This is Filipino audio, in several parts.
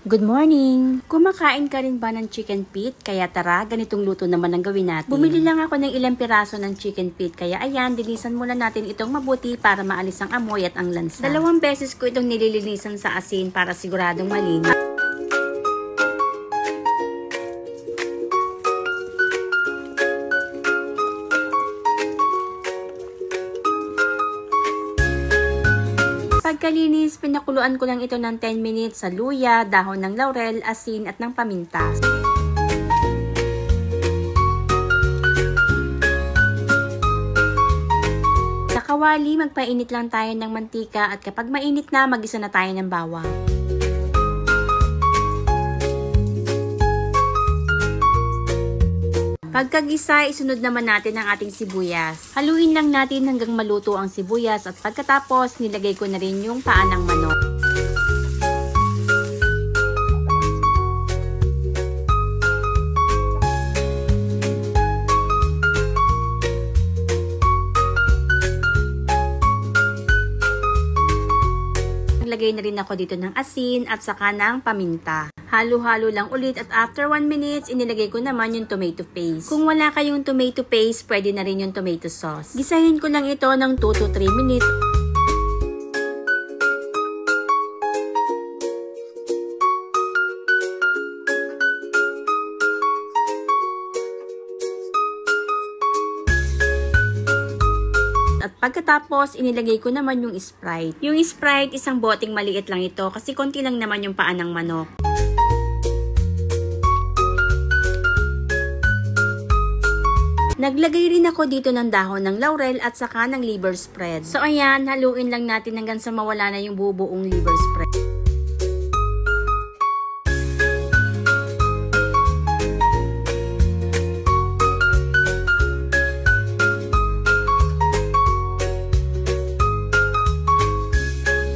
Good morning! Kumakain ka rin ba ng chicken feet? Kaya tara, ganitong luto naman ang gawin natin. Bumili lang ako ng ilang piraso ng chicken feet. Kaya ayan, linisan muna natin itong mabuti para maalis ang amoy at ang lansa. 2 beses ko itong nililinisan sa asin para siguradong malinis. Pagkalinis, pinakuluan ko lang ito ng 10 minutes sa luya, dahon ng laurel, asin at ng paminta. Sa kawali, magpainit lang tayo ng mantika at kapag mainit na, mag-isa na tayo ng bawang. Pagkagisa, isunod naman natin ang ating sibuyas. Haluin lang natin hanggang maluto ang sibuyas at pagkatapos, nilagay ko na rin yung paa ng manok. Naglagay na rin ako dito ng asin at saka ng paminta. Halo-halo lang ulit at after 1 minute, inilagay ko naman yung tomato paste. Kung wala kayong tomato paste, pwede na rin yung tomato sauce. Gisahin ko lang ito ng 2 to 3 minutes. At pagkatapos, inilagay ko naman yung Sprite. Yung Sprite, isang boteng maliit lang ito kasi konti lang naman yung paa ng manok. Naglagay rin ako dito ng dahon ng laurel at saka ng liver spread. So ayan, haluin lang natin hanggang sa mawala na yung buong liver spread.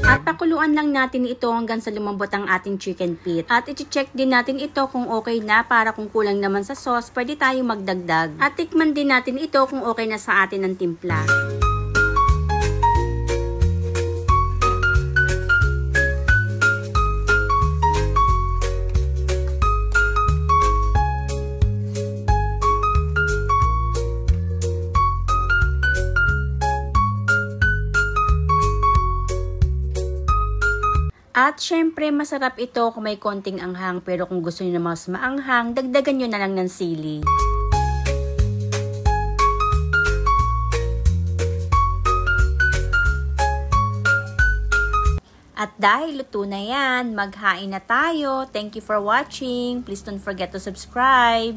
At pakuluan lang natin ito hanggang sa lumambot ang ating chicken feet. At i-check din natin ito kung okay na, para kung kulang naman sa sauce, pwede tayong magdagdag. At tikman din natin ito kung okay na sa atin ang timpla. At syempre, masarap ito kung may konting anghang, pero kung gusto niyo na mas maanghang, dagdagan nyo na lang ng sili. At dahil luto na yan, maghain na tayo. Thank you for watching. Please don't forget to subscribe.